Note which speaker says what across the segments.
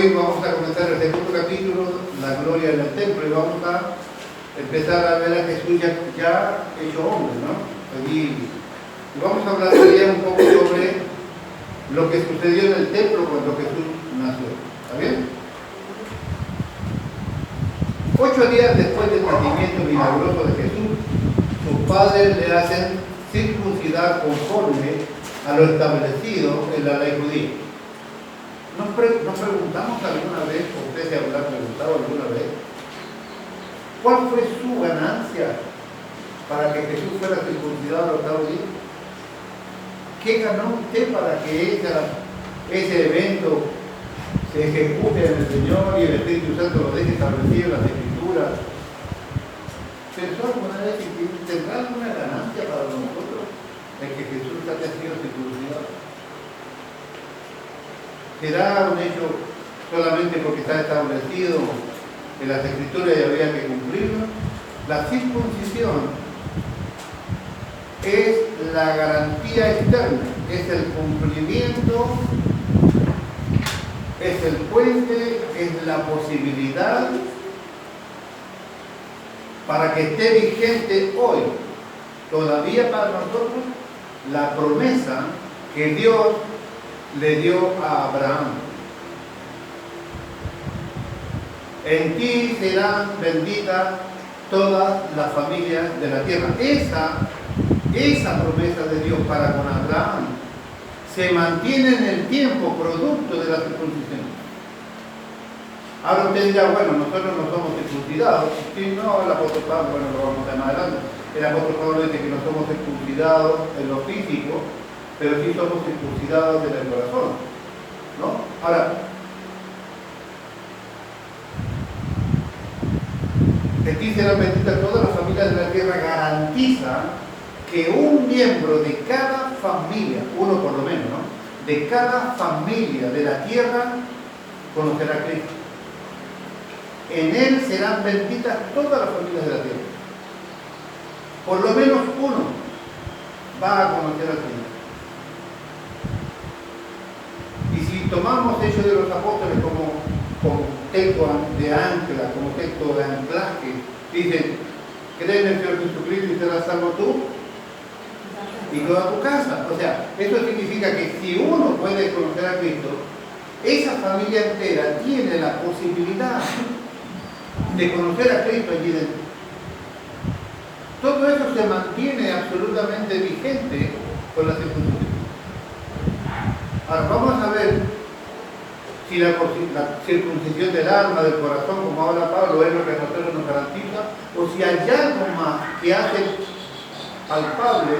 Speaker 1: Hoy vamos a comenzar el segundo capítulo, la gloria en el templo, y vamos a empezar a ver a Jesús ya hecho hombre, ¿no? Y vamos a hablar hoy día un poco sobre lo que sucedió en el templo cuando Jesús nació. ¿Está bien? 8 días después del nacimiento milagroso de Jesús, sus padres le hacen circuncidar conforme a lo establecido en la ley judía. ¿Nos preguntamos alguna vez, o usted se habrá preguntado alguna vez, cuál fue su ganancia para que Jesús fuera circuncidado al octavo día? ¿Qué ganó usted para que ese evento se ejecute en el Señor y el Espíritu Santo lo deje establecido en las Escrituras? ¿Pensó alguna vez que tendrá alguna ganancia para nosotros de que Jesús haya sido circuncidado? ¿Será un hecho solamente porque está establecido en las Escrituras y habría que cumplirlo? La circuncisión es la garantía externa, es el cumplimiento, es el puente, es la posibilidad para que esté vigente hoy, todavía para nosotros, la promesa que Dios le dio a Abraham. En ti serán benditas todas las familias de la tierra. Esa promesa de Dios para con Abraham se mantiene en el tiempo producto de la circuncisión. Ahora usted dirá, bueno, nosotros no somos circuncidados. Sí, no, el apóstol Pablo, bueno, lo vamos a ver más adelante. El apóstol Pablo dice que no somos circuncidados en lo físico, pero sí somos circuncidados en el corazón, ¿no? Ahora, de ti serán benditas todas las familias de la tierra, garantiza que un miembro de cada familia, uno por lo menos, ¿no?, de cada familia de la tierra conocerá a Cristo. En él serán benditas todas las familias de la tierra. Por lo menos uno va a conocer al Señor. Y si tomamos Hechos de los Apóstoles como texto de ancla, como texto de anclaje, dicen, cree en el Señor Jesucristo y serás salvo tú y toda tu casa. O sea, eso significa que si uno puede conocer a Cristo, esa familia entera tiene la posibilidad de conocer a Cristo allí dentro. Todo eso se mantiene absolutamente vigente con la circuncisión. Ahora vamos a ver si la circuncisión del alma, del corazón, como habla Pablo, es lo que a nosotros nos garantiza, o si hay algo más que hace palpable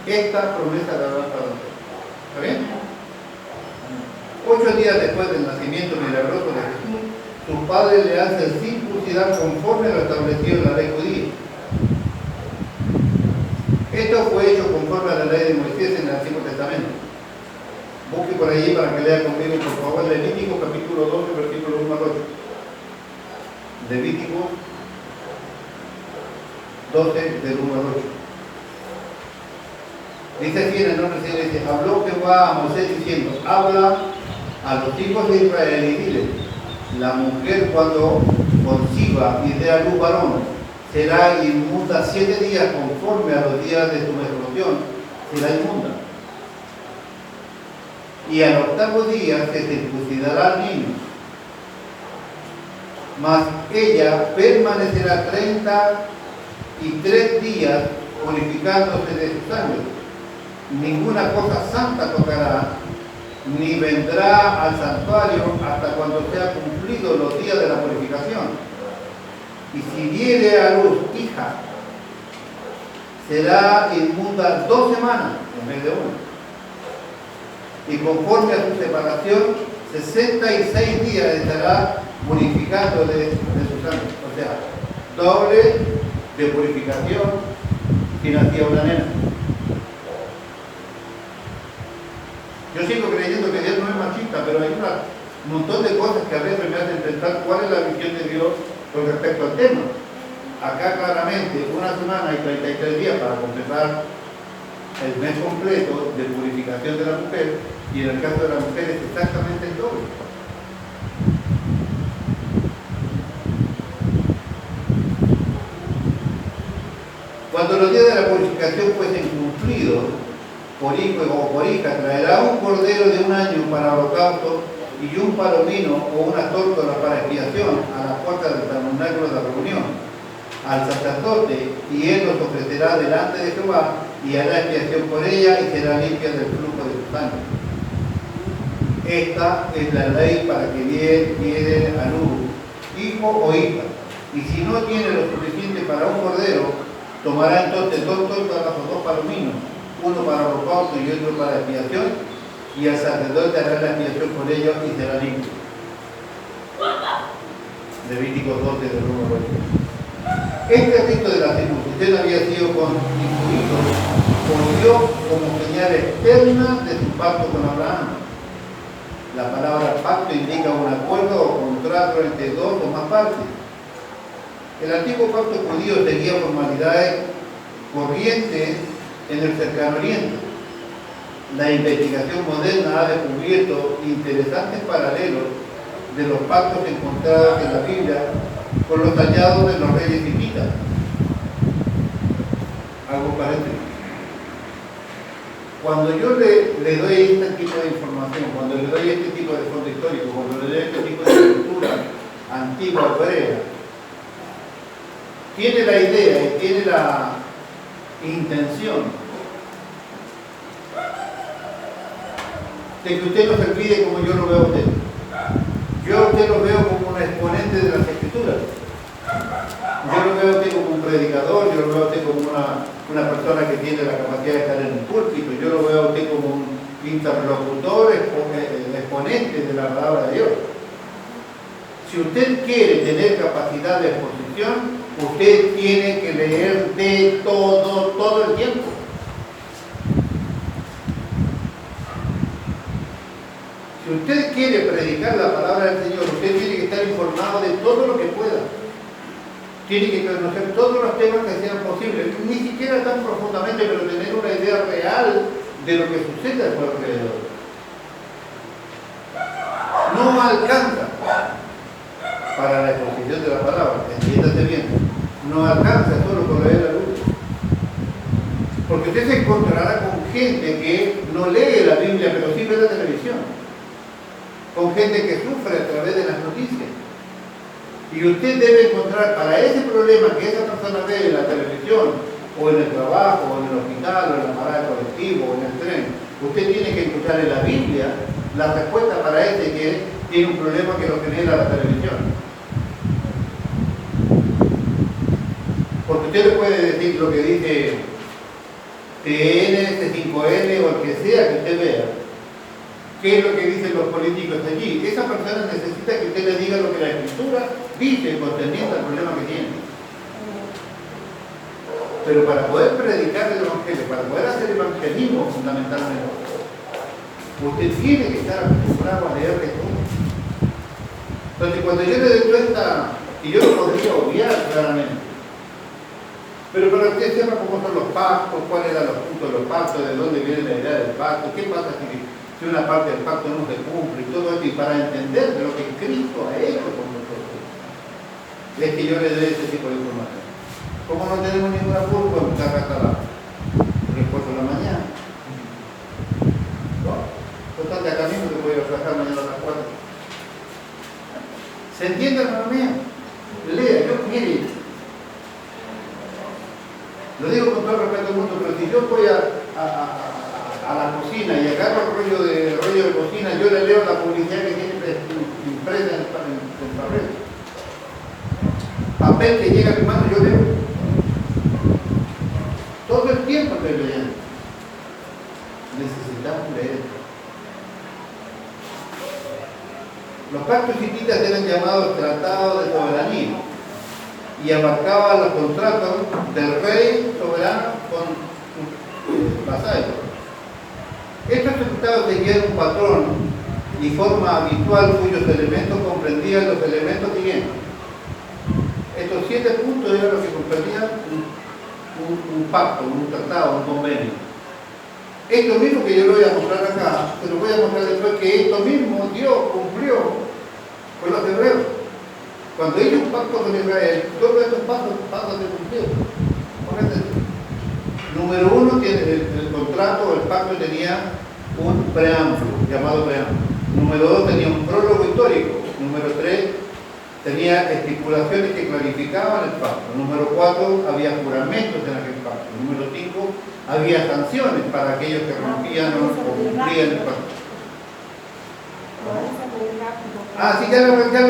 Speaker 1: esta promesa de Abraham para nosotros. ¿Está bien? 8 días después del nacimiento milagroso de Jesús, sus padres le hacen circuncidar conforme a lo establecido en la ley judía. Esto fue hecho conforme a la ley de Moisés en el Antiguo Testamento. Busque por allí para que lea conmigo, por favor, Levítico capítulo 12, versículo 1 al 8. Levítico 12, del 1 al 8. Dice así en el nombre del Señor, dice, habló Jehová a Moisés diciendo, habla a los hijos de Israel y dile, la mujer cuando conciba y dé a luz varón, será inmunda 7 días conforme a los días de su menstruación, será inmunda. Y al octavo día se circuncidará al niño, mas ella permanecerá 33 días purificándose de su sangre. Ninguna cosa santa tocará, ni vendrá al santuario hasta cuando sea cumplido los días de la purificación. Y si diere a luz hija, será inmunda 2 semanas en vez de 1. Y conforme a su separación, 66 días estará purificando de su sangre. O sea, doble de purificación si nacía una nena. Yo sigo creyendo que Dios no es machista, pero hay un montón de cosas que a veces me hacen pensar cuál es la visión de Dios con respecto al tema. Acá claramente 1 semana y 33 días para completar el mes completo de purificación de la mujer, y en el caso de la mujer es exactamente el doble. Cuando los días de la purificación fuesen cumplidos, por hijo o por hija, traerá un cordero de 1 año para holocausto y un palomino o una tórtola para expiación a la puerta del tabernáculo de la reunión, al sacerdote, y él los ofrecerá delante de Jehová y hará expiación por ella y será limpia del flujo de su sangre. Esta es la ley para que diere a luz hijo o hija, y si no tiene lo suficiente para un cordero, tomará entonces 2 tórtolas o 2 palominos, uno para holocausto y otro para expiación, y el sacerdote hará la expiación por ellos y será limpio. Levítico 12, del 1 al 8. Este rito de la circuncisión había sido constituido por Dios como señal externa de su pacto con Abraham. La palabra pacto indica un acuerdo o contrato entre 2 o más partes. El antiguo pacto judío seguía formalidades corrientes en el cercano oriente. La investigación moderna ha descubierto interesantes paralelos de los pactos encontrados en la Biblia con los hallados de los reyes hititas. Algo paréntesis. Cuando yo le doy este tipo de información, cuando le doy este tipo de fondo histórico, cuando le doy este tipo de cultura antigua hebrea, tiene la idea y tiene la intención de que usted no se olvide como yo lo veo a usted. Yo a usted lo veo como un exponente de las Escrituras. Yo lo veo a usted como un predicador, yo lo veo a usted como una persona que tiene la capacidad de estar en el púlpito, yo lo veo a usted como un interlocutor, exponente de la palabra de Dios. Si usted quiere tener capacidad de exposición, usted tiene que leer de todo el tiempo. Si usted quiere predicar la palabra del Señor, usted tiene que estar informado de todo lo que pueda. Tiene que conocer todos los temas que sean posibles, ni siquiera tan profundamente, pero tener una idea real de lo que sucede a su alrededor. No alcanza para la exposición de la palabra, entiéndase bien, no alcanza solo con leer la luz. Porque usted se encontrará con gente que no lee la Biblia, pero sí ve la televisión. Con gente que sufre a través de las noticias. Y usted debe encontrar para ese problema que esa persona ve en la televisión, o en el trabajo, o en el hospital, o en la parada de colectivo, o en el tren, usted tiene que encontrar en la Biblia la respuesta para ese que tiene un problema que lo genera la televisión. Porque usted le puede decir lo que dice TN, C5N o el que sea que usted vea. ¿Qué es lo que dicen los políticos allí? Esa persona necesita que usted le diga lo que la Escritura dice concerniente al problema que tiene. Pero para poder predicar el Evangelio, para poder hacer evangelismo fundamentalmente, usted tiene que estar acostumbrado a leer de todo. Entonces, cuando yo le doy cuenta, y yo lo podría obviar claramente, pero para que usted sepa cómo son los pactos, cuáles eran los puntos de los pactos, de dónde viene la idea del pacto, qué pasa si una parte del pacto no se cumple y todo esto, y para entender de lo que Cristo ha hecho con nosotros, es que yo le doy este tipo de información. Como no tenemos ningún apuro, pues buscar hasta la respuesta de la mañana. ¿No? Total, de acá mismo te voy a trabajar mañana a las 4. ¿Se entiende, hermano mío? Lea, yo quiero. Lo digo con todo respeto al mundo, pero si yo voy a la cocina y agarro el rollo de cocina, yo le leo la publicidad que tiene impresa en el papel. Papel que llega a mi mano, yo leo. Todo el tiempo estoy leyendo. Necesitamos leer. Los pactos hititas eran llamados tratados de soberanía y abarcaban los contratos del rey soberano con sus vasallos. Estos tratados seguían un patrón y forma habitual cuyos elementos comprendían los elementos siguientes. Estos 7 puntos eran los que comprendían un pacto, un tratado, un convenio. Esto mismo que yo le voy a mostrar acá, se lo voy a mostrar después, que esto mismo Dios cumplió con los hebreos. Cuando hizo un pacto con Israel, todos estos pasos se cumplieron. Número uno, el contrato o el pacto tenía un preámbulo, llamado preámbulo. Número dos, tenía un prólogo histórico. Número tres, tenía estipulaciones que clarificaban el pacto. Número cuatro, había juramentos en aquel pacto. Número cinco, había sanciones para aquellos que rompían o cumplían el pacto. Ah, sí, ya le recupero,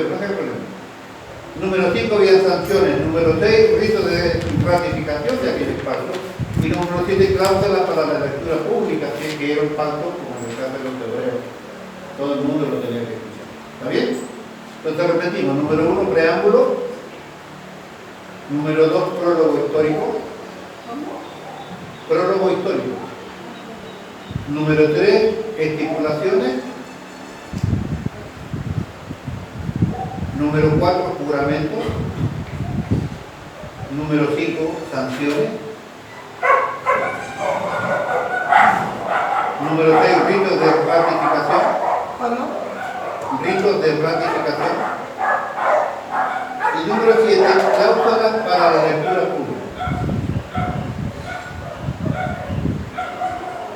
Speaker 1: no hay problema. Número 5 había sanciones. Número 6, ritos de ratificación de aquellos pactos. Y número 7, cláusulas para la lectura pública, que era un pacto como en el caso de los hebreos. Todo el mundo lo tenía que escuchar. ¿Está bien? Entonces repetimos. Número 1, preámbulo. Número 2, prólogo histórico. Prólogo histórico. Número 3, estipulaciones. Número 4, juramento. Número 5, sanciones. Número 6, ritos de ratificación. Ritos de ratificación. Y número 7, cláusulas para la lectura pública.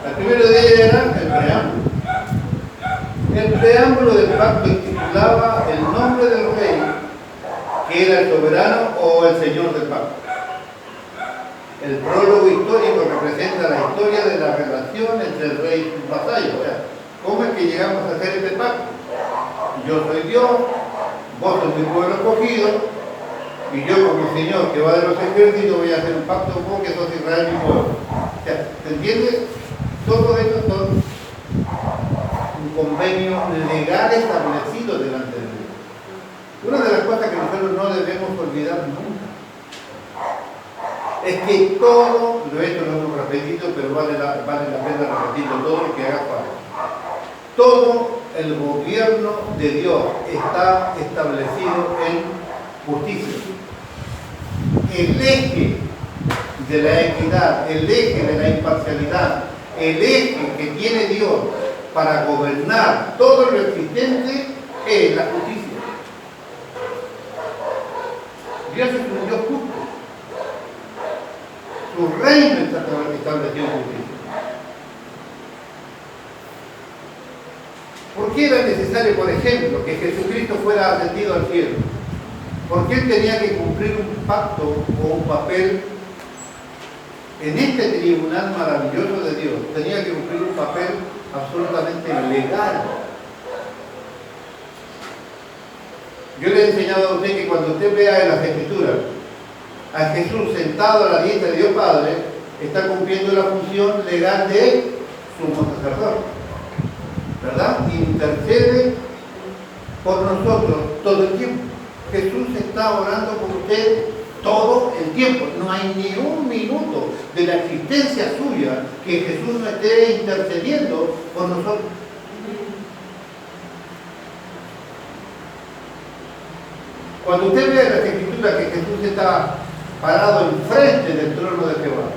Speaker 1: El primero de ellos era el preámbulo. El preámbulo del pacto estipulaba el nombre del rey, que era el soberano o el señor del pacto. El prólogo histórico representa la historia de la relación entre el rey y su vasallo. O sea, ¿cómo es que llegamos a hacer este pacto? Yo soy Dios, vos sos mi pueblo escogido, y yo como señor que va de los ejércitos voy a hacer un pacto con vos que sos Israel mi pueblo. O sea, ¿se entiende? Todo esto son un convenio legal establecido delante de Dios. Una de las cosas que nosotros no debemos olvidar nunca es que todo, esto lo hemos repetido, pero vale la pena repetirlo todo lo que haga falta. Todo el gobierno de Dios está establecido en justicia. El eje de la equidad, el eje de la imparcialidad, el eje que tiene Dios para gobernar todo lo existente es la justicia. Dios es un Dios justo. Su reino está establecido en justicia. ¿Por qué era necesario, por ejemplo, que Jesucristo fuera ascendido al cielo? Porque Él tenía que cumplir un pacto o un papel en este tribunal maravilloso de Dios. Tenía que cumplir un papel absolutamente legal. Yo le he enseñado a usted que cuando usted vea en las Escrituras a Jesús sentado a la diestra de Dios Padre, está cumpliendo la función legal de sumo sacerdote, ¿verdad? Intercede por nosotros todo el tiempo. Jesús está orando por usted todo el tiempo. No hay ni un minuto de la existencia suya que Jesús no esté intercediendo por nosotros. Cuando usted ve en las Escrituras que Jesús está parado enfrente del trono de Jehová,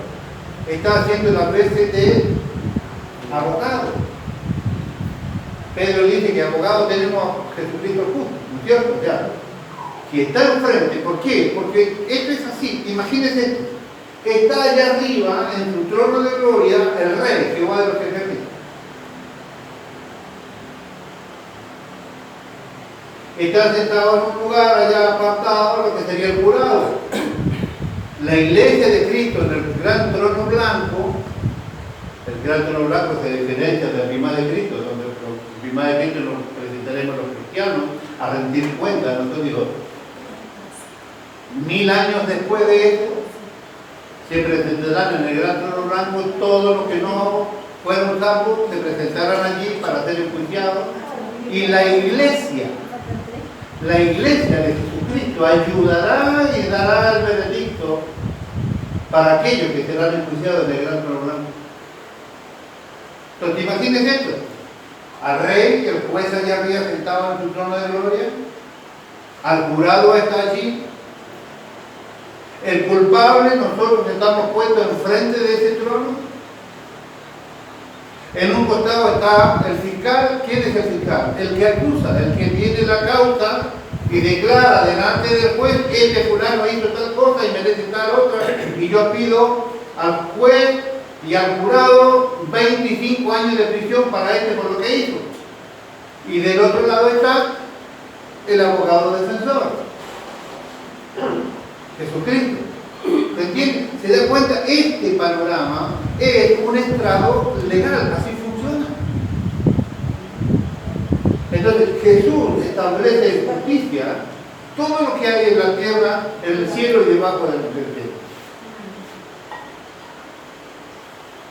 Speaker 1: está haciendo las veces de abogado. Pedro dice que abogado tenemos a Jesucristo justo, ¿no es cierto? Ya. Que está enfrente, ¿por qué? Porque esto es así, imagínense, está allá arriba en su trono de gloria el rey, Jehová de los ejércitos. Está sentado en un lugar allá apartado, lo que sería el jurado. La iglesia de Cristo en el gran trono blanco, el gran trono blanco se diferencia de la primada de Cristo, donde la primada de Cristo nos presentaremos los cristianos a rendir cuenta a nuestro Dios. 1000 años después de esto, se presentarán en el gran trono blanco todos los que no fueron salvos, se presentarán allí para ser enjuiciados, y la iglesia de Jesucristo ayudará y dará el veredicto para aquellos que serán enjuiciados en el gran trono blanco. Entonces, imagínense esto: al rey, el juez allá arriba sentado en su trono de gloria, al jurado está allí, el culpable, nosotros estamos puestos enfrente de ese trono. En un costado está el fiscal. ¿Quién es el fiscal? El que acusa, el que tiene la causa y declara delante del juez, este fulano hizo tal cosa y merece tal otra, y yo pido al juez y al jurado 25 años de prisión para este por lo que hizo. Y del otro lado está el abogado defensor, Jesucristo. ¿Se entiende? ¿Se da cuenta? Este panorama es un estrado legal, así funciona. Entonces Jesús establece justicia, todo lo que hay en la tierra, en el cielo y debajo del cielo.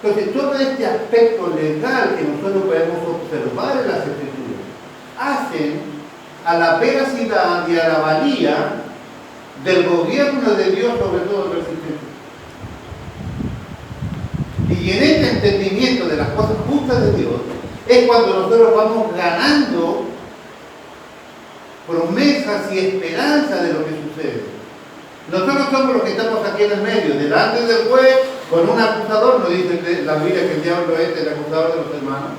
Speaker 1: Entonces todo este aspecto legal que nosotros podemos observar en las Escrituras hacen a la veracidad y a la valía del gobierno de Dios sobre todo el existente. Y en este entendimiento de las cosas justas de Dios es cuando nosotros vamos ganando promesas y esperanza de lo que sucede. Nosotros somos los que estamos aquí en el medio, delante del juez, con un acusador. No dice la Biblia que el diablo es el acusador de los hermanos.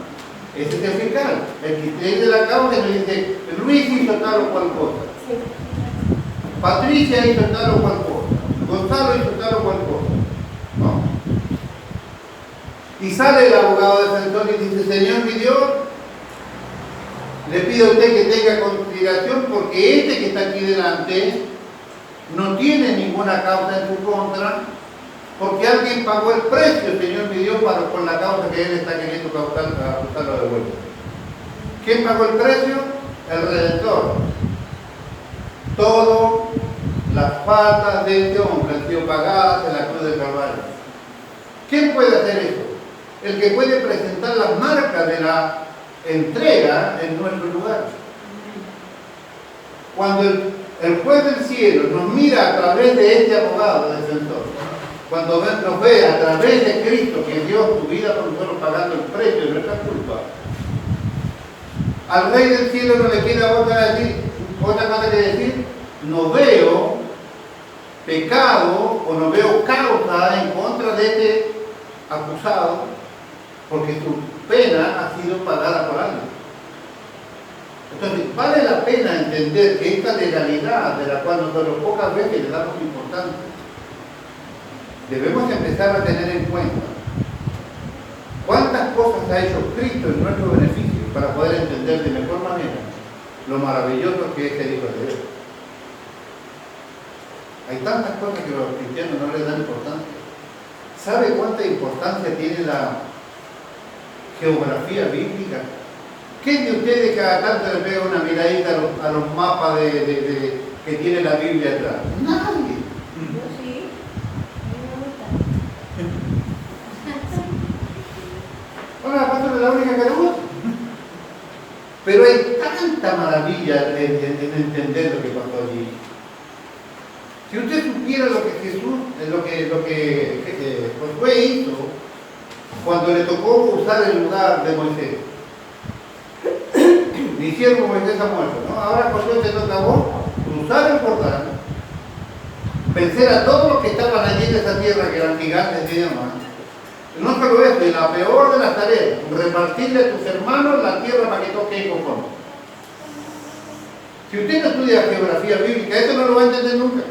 Speaker 1: Ese es el fiscal, el que tiene la causa y nos dice, Luis hizo tal o cual cosa, Patricia hizo tal o cual cosa, Gonzalo hizo tal o cual cosa, ¿no? Y sale el abogado defensor y dice, Señor mi Dios, le pido a usted que tenga consideración porque este que está aquí delante no tiene ninguna causa en su contra, porque alguien pagó el precio, Señor mi Dios, por la causa que él está queriendo acusarlo de vuelta. ¿Quién pagó el precio? El Redentor. Todas las faltas de este hombre han sido pagadas en la cruz del Calvario. ¿Quién puede hacer eso? El que puede presentar las marcas de la entrega en nuestro lugar. Cuando el juez del cielo nos mira a través de este abogado defensor, cuando nos ve a través de Cristo que dio su vida por nosotros pagando el precio de nuestra culpa, al Rey del cielo no le queda otra cosa que decir, no veo pecado o no veo causa en contra de este acusado, porque su pena ha sido pagada por alguien. Entonces, vale la pena entender que esta legalidad, de la cual nosotros pocas veces le damos importancia, debemos empezar a tener en cuenta cuántas cosas ha hecho Cristo en nuestro beneficio para poder entender de mejor manera lo maravilloso que es el Hijo de Dios. Hay tantas cosas que los cristianos no les dan importancia. ¿Sabe cuánta importancia tiene la geografía bíblica? ¿Quién de ustedes cada tanto le pega una miradita a los mapas que tiene la Biblia atrás? Nadie.
Speaker 2: Yo sí.
Speaker 1: Bueno, la pastora es la única que le gusta. Pero hay tanta maravilla en entender lo que pasó allí. Si usted supiera lo que Jesús, lo que Josué hizo cuando le tocó usar el lugar de Moisés. Mi siervo Moisés ha muerto, ¿no? Ahora Josué te toca a vos cruzar el Jordán, vencer a todos los que estaban allí en esa tierra que eran gigantes y demás. No solo esto, y la peor de las tareas, repartirle a tus hermanos la tierra para que toquen conforme. Si usted no estudia geografía bíblica, esto no lo va a entender nunca.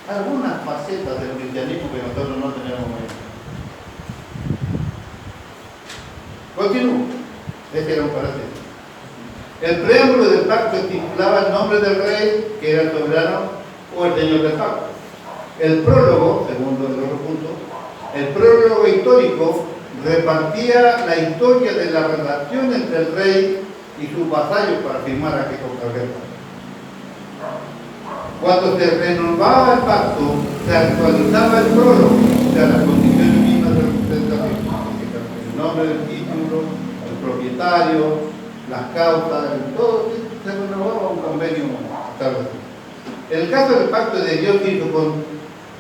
Speaker 1: Algunas facetas del cristianismo que nosotros no tenemos en. Continúo. Este era un paréntesis. El preámbulo del pacto estipulaba el nombre del rey, que era el soberano, o el señor del pacto. El prólogo, segundo el otro punto, el prólogo histórico repartía la historia de la relación entre el rey y sus vasallos para firmar aquel contrato. Cuando se renovaba el pacto, se actualizaba el prólogo, o sea, las condiciones mismas de representación, el nombre del título, el propietario, las causas, todo se renovaba un convenio establecido. En el caso del pacto de Dios hizo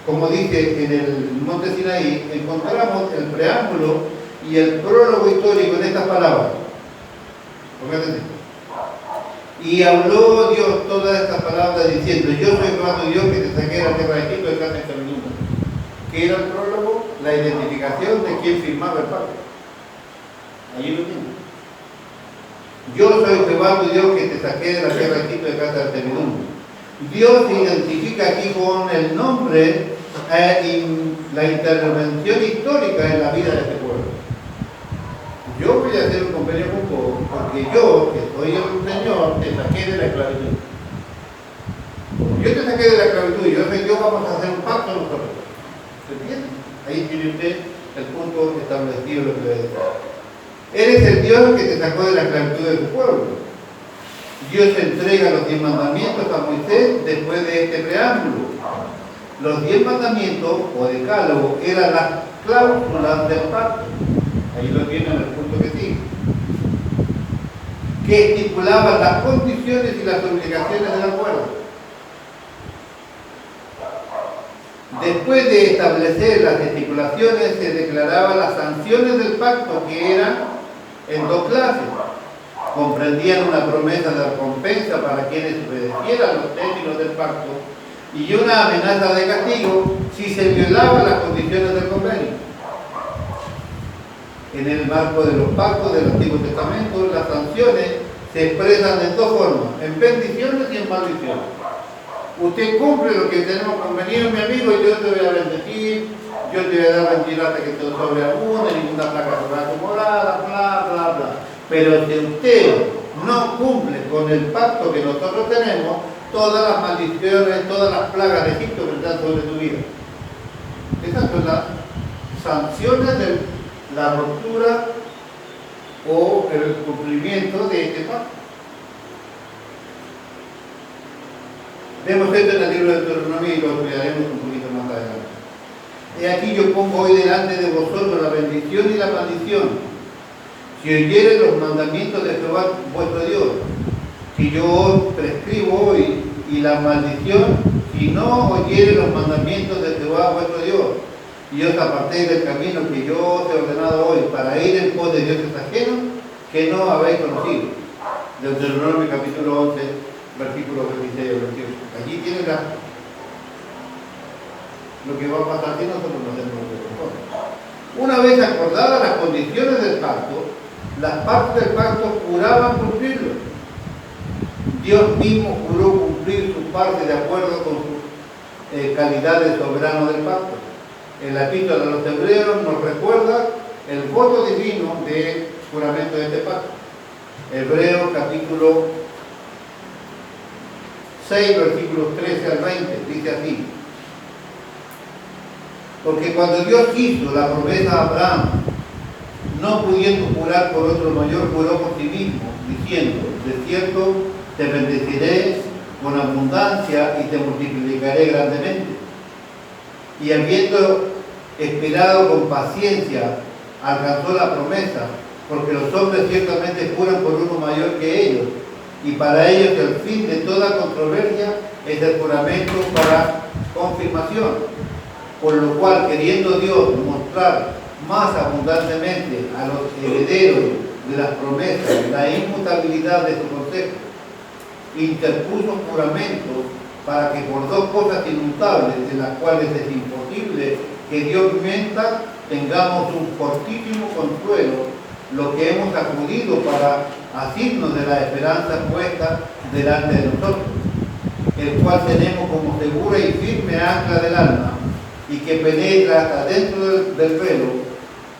Speaker 1: como dije en el Monte Sinaí, encontramos el preámbulo y el prólogo histórico en estas palabras. Y habló Dios todas estas palabras diciendo, yo soy Jehová tu Dios que te saqué de la tierra de Egipto de casa de servidumbre. ¿Qué era el prólogo? La identificación de quién firmaba el pacto. Allí lo tiene. Yo soy Jehová tu Dios que te saqué de la tierra de Egipto de casa de servidumbre. Dios se identifica aquí con el nombre y la intervención histórica en la vida de este pueblo. Yo voy a hacer un convenio con vos porque yo, que soy el Señor, te saqué de la esclavitud. Yo te saqué de la esclavitud y yo soy Dios, vamos a hacer un pacto nosotros. ¿Se entiende? Ahí tiene usted el punto establecido lo que le decía. Eres el Dios que te sacó de la esclavitud de tu pueblo. Dios entrega los 10 mandamientos a Moisés después de este preámbulo. Los 10 mandamientos o decálogo eran las cláusulas del pacto. Ahí lo tienen en el punto que sigue. Que estipulaban las condiciones y las obligaciones del acuerdo. Después de establecer las estipulaciones, se declaraban las sanciones del pacto, que eran en 2 clases. Comprendían una promesa de recompensa para quienes obedecieran los términos del pacto y una amenaza de castigo si se violaban las condiciones del convenio. En el marco de los pactos del Antiguo Testamento, las sanciones se expresan de 2 formas, en bendiciones y en maldiciones. Usted cumple lo que tenemos convenido, mi amigo, y yo te voy a bendecir, yo te voy a dar bendecir hasta que te sobreabunde, ninguna plaga sobre tu morada, bla, bla, bla. Pero si usted no cumple con el pacto que nosotros tenemos, todas las maldiciones, todas las plagas de Egipto vendrán sobre tu vida. Estas son las sanciones de la ruptura o el cumplimiento de este pacto. Vemos esto en el libro de Deuteronomio y lo estudiaremos un poquito más adelante. Y aquí yo pongo hoy delante de vosotros la bendición y la maldición. Si oyeres los mandamientos de Jehová vuestro Dios, si yo os prescribo hoy, y la maldición, si no oyeres los mandamientos de Jehová vuestro Dios, y os apartéis del camino que yo os he ordenado hoy, para ir en pos de dioses ajenos que no habéis conocido. Deuteronomio capítulo 11, versículos 26 o 28. Allí tienen lo que va a pasar si nosotros no hacemos lo que corresponde. Una vez acordadas las condiciones del pacto, las partes del pacto juraban cumplirlo. Dios mismo juró cumplir su parte de acuerdo con su calidad de soberano del pacto. En la epístola de los Hebreos nos recuerda el voto divino de juramento de este pacto. Hebreos capítulo 6, versículos 13 al 20, dice así: porque cuando Dios hizo la promesa a Abraham, no pudiendo jurar por otro mayor, juró por sí mismo, diciendo: de cierto te bendeciré con abundancia y te multiplicaré grandemente. Y habiendo esperado con paciencia, alcanzó la promesa, porque los hombres ciertamente juran por uno mayor que ellos, y para ellos el fin de toda controversia es el juramento para confirmación. Por lo cual, queriendo Dios mostrar más abundantemente a los herederos de las promesas la inmutabilidad de su consejo, interpuso juramento para que por 2 cosas inmutables, en las cuales es imposible que Dios mienta, tengamos un fortísimo consuelo, lo que hemos acudido para asirnos de la esperanza puesta delante de nosotros, el cual tenemos como segura y firme ancla del alma, y que penetra hasta dentro del velo,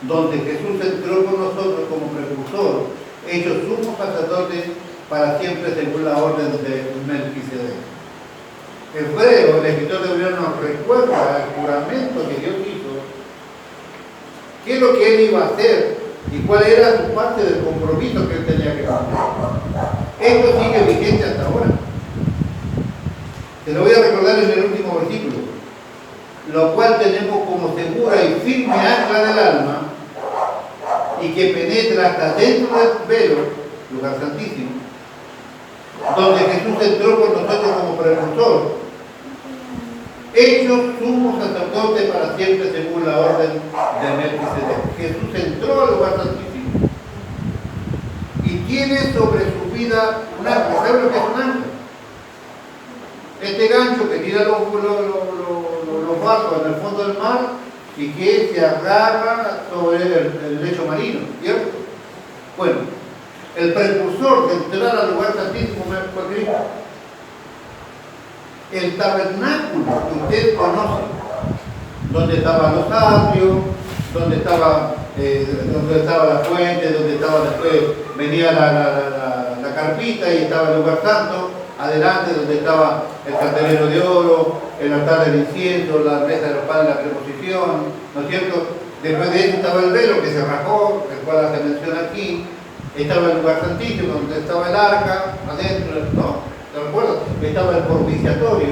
Speaker 1: donde Jesús entró por nosotros como precursor, hecho sumo sacerdote para siempre según la orden de Melquisedec. Hebreo, el escritor de Hebreo, nos recuerda el juramento que Dios hizo, qué es lo que él iba a hacer y cuál era su parte del compromiso que él tenía que cumplir. Esto sigue vigente hasta ahora. Te lo voy a recordar en el último versículo: lo cual tenemos como segura y firme ancla del alma, y que penetra hasta dentro del velo, lugar santísimo, donde Jesús entró por nosotros como precursor, hecho sumo sacerdote para siempre según la orden de Melquisedec. Jesús entró al lugar santísimo y tiene sobre su vida un ancla. ¿Sabes lo que es un ancla? Este gancho que tira los barcos en el fondo del mar y que se agarra sobre el lecho marino, ¿cierto? Bueno, el precursor de entrar al lugar santísimo fue Cristo. El tabernáculo que usted conoce, donde estaban los atrios, donde estaba la fuente, donde estaba después, venía la carpita y estaba el lugar santo, adelante donde estaba el candelero de oro, el altar del incienso, la mesa de los panes de la preposición, ¿no es cierto? Después de eso estaba el velo que se rajó, el cual hace mención aquí, estaba el lugar santísimo donde estaba el arca, adentro, no, ¿te recuerdas? Estaba el propiciatorio.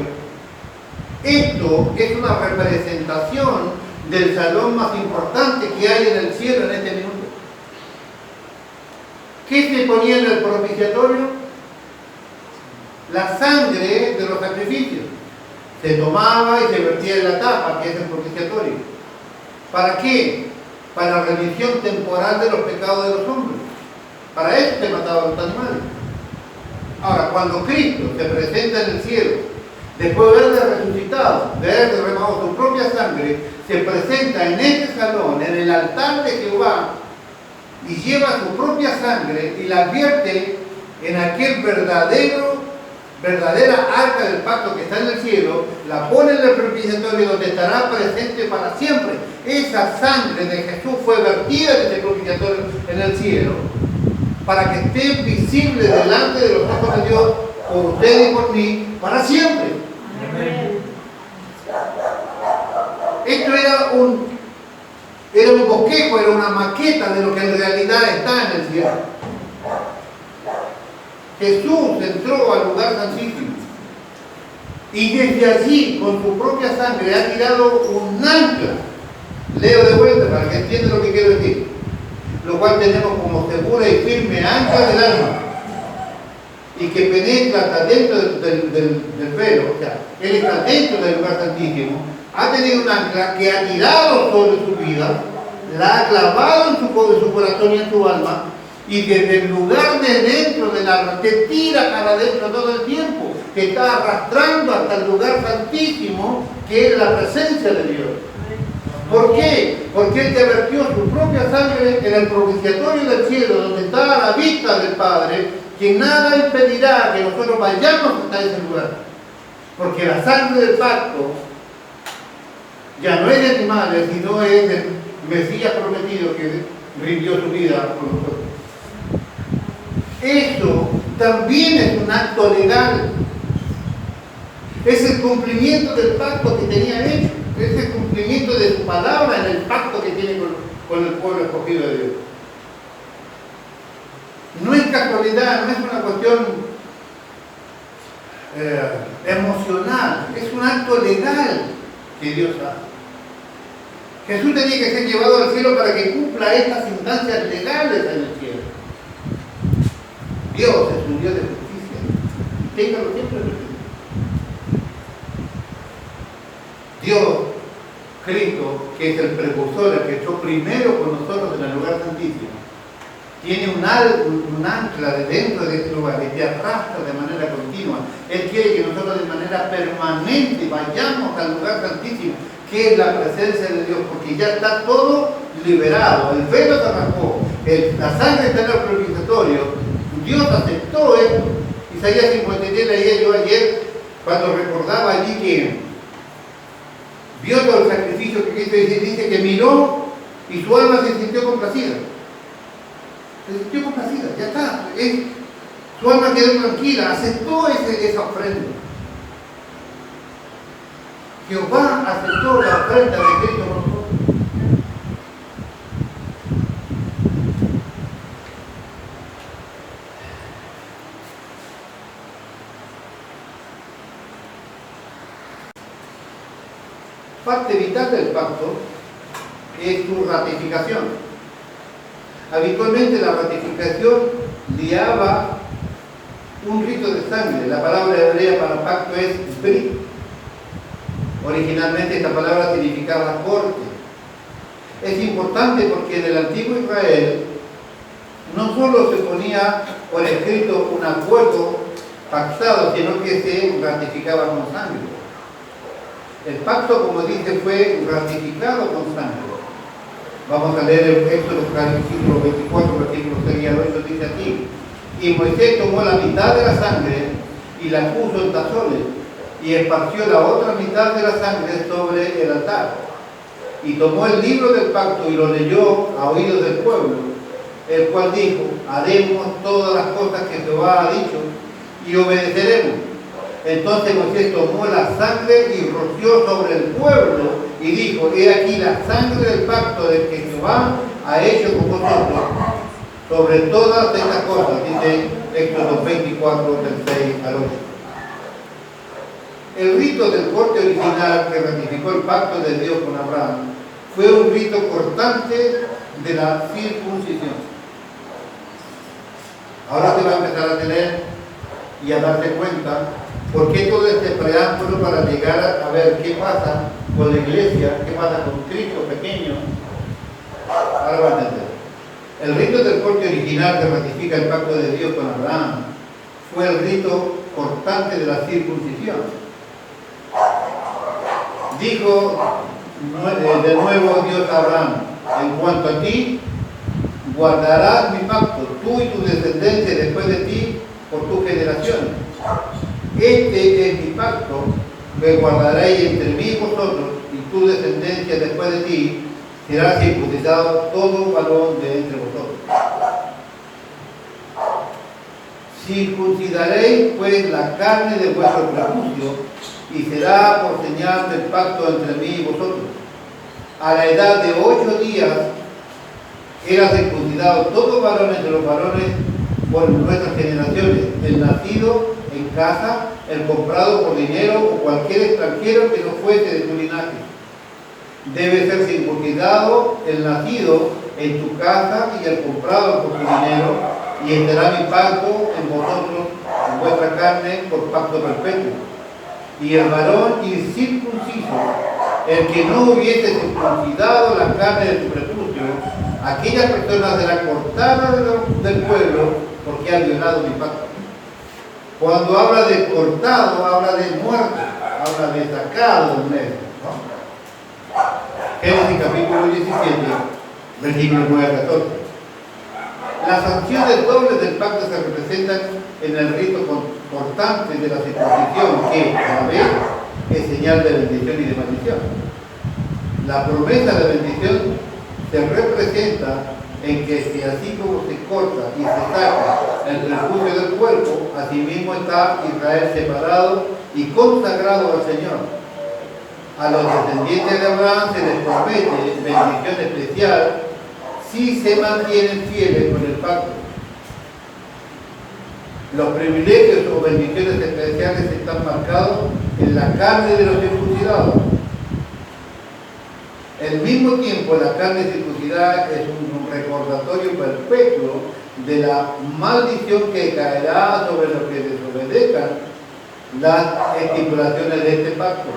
Speaker 1: Esto es una representación del salón más importante que hay en el cielo en este minuto. ¿Qué se ponía en el propiciatorio? La sangre de los sacrificios. Se tomaba y se vertía en la tapa, que es el propiciatorio. ¿Para qué? Para la remisión temporal de los pecados de los hombres. Para eso se mataban los animales. Ahora, cuando Cristo se presenta en el cielo, después de haberle resucitado, de haber derramado su propia sangre, se presenta en este salón, en el altar de Jehová, y lleva su propia sangre y la vierte en aquel verdadera arca del pacto que está en el cielo, la pone en el propiciatorio donde estará presente para siempre. Esa sangre de Jesús fue vertida en ese propiciatorio en el cielo, para que esté visible delante de los ojos de Dios por usted y por mí para siempre. Amén. Esto era un bosquejo, era una maqueta de lo que en realidad está en el cielo. Jesús entró al lugar santísimo y desde allí, con su propia sangre, ha tirado un ancla. Leo de vuelta para que entiendan lo que quiero decir. Lo cual tenemos como segura y firme ancla del alma y que penetra hasta dentro del velo, o sea, Él está dentro del lugar santísimo, ha tenido un ancla que ha tirado sobre su vida, la ha clavado en su corazón y en su alma, y desde el lugar de dentro del alma te tira para adentro todo el tiempo, te está arrastrando hasta el lugar santísimo que es la presencia de Dios. ¿Por qué? Porque Él te vertió su propia sangre en el propiciatorio del cielo, donde está a la vista del Padre, que nada impedirá que nosotros vayamos hasta ese lugar. Porque la sangre del pacto ya no es de animales, sino es del Mesías prometido que rindió su vida por nosotros. Esto también es un acto legal. Es el cumplimiento del pacto que tenía hecho. Es el cumplimiento de su palabra en el pacto que tiene con el pueblo escogido de Dios. No es casualidad, no es una cuestión emocional, es un acto legal que Dios hace. Jesús tenía que ser llevado al cielo para que cumpla estas instancias legales en el cielo. Dios es un Dios de justicia. Téngalo siempre presente. Dios, Cristo, que es el precursor, el que echó primero con nosotros en el lugar santísimo, tiene un ancla de dentro de este lugar y te arrastra de manera continua. Él quiere que nosotros de manera permanente vayamos al lugar santísimo, que es la presencia de Dios, porque ya está todo liberado. El velo se arrancó, la sangre está en el propiciatorio. Dios aceptó esto. Isaías 53 leía yo ayer cuando recordaba allí que vio todo el sacrificio que Cristo dice que miró y su alma se sintió complacida. Se sintió complacida, ya está. Su alma quedó tranquila, aceptó esa ofrenda. Jehová aceptó la ofrenda de Cristo por nosotros. Parte vital del pacto es su ratificación. Habitualmente la ratificación liaba un rito de sangre. La palabra hebrea para pacto es brit. Originalmente esta palabra significaba corte. Es importante porque en el antiguo Israel no solo se ponía por escrito un acuerdo pactado, sino que se ratificaba con sangre. El pacto, como dice, fue ratificado con sangre. Vamos a leer el Éxodo capítulo 24, versículos 3 al 8, dice aquí: y Moisés tomó la mitad de la sangre y la puso en tazones, y esparció la otra mitad de la sangre sobre el altar. Y tomó el libro del pacto y lo leyó a oídos del pueblo, el cual dijo: haremos todas las cosas que Jehová ha dicho y obedeceremos. Entonces Moisés tomó la sangre y roció sobre el pueblo y dijo: he aquí la sangre del pacto del que Jehová ha hecho con vosotros sobre todas estas cosas, dice Éxodo 24, del 6 al 8. El rito del corte original que ratificó el pacto de Dios con Abraham fue un rito cortante de la circuncisión. Ahora se va a empezar a tener y a darse cuenta por qué todo este preámbulo para llegar a ver qué pasa con la iglesia, qué pasa con Cristo pequeño. Ahora va a entender. El rito del corte original que ratifica el pacto de Dios con Abraham fue el rito cortante de la circuncisión. Dijo de nuevo Dios a Abraham: en cuanto a ti, guardarás mi pacto, tú y tu descendencia después de ti, por tus generaciones. Este es mi pacto que guardaréis entre mí y vosotros, y tu descendencia después de ti será circuncidado todo varón de entre vosotros. Circuncidaréis pues la carne de vuestro prepucio, y será por señal del pacto entre mí y vosotros. A la edad de 8 días era circuncidado todo varón entre los varones por nuestras generaciones, el nacido en casa, el comprado por dinero o cualquier extranjero que no fuese de tu linaje. Debe ser circuncidado el nacido en tu casa y el comprado por tu dinero, y estará mi pacto en vosotros, en vuestra carne, por pacto perpetuo. Y el varón incircunciso, el que no hubiese circuncidado la carne de tu prepucio, aquellas personas serán cortadas del pueblo, porque han violado mi pacto. Cuando habla de cortado, habla de muerte, habla de sacado del medio, ¿no? Génesis capítulo 17, versículos 9 a 14. Las sanciones dobles del pacto se representan en el rito cortante de la circuncisión, que a la vez es señal de bendición y de maldición. La promesa de bendición se representa en que si así como se corta y se saca el prepucio del cuerpo, asimismo está Israel separado y consagrado al Señor. A los descendientes de Abraham se les promete bendición especial si se mantienen fieles con el pacto. Los privilegios o bendiciones especiales están marcados en la carne de los circuncidados. Al mismo tiempo, la carne circuncidada es un recordatorio perpetuo de la maldición que caerá sobre los que desobedezcan las estipulaciones de este pacto.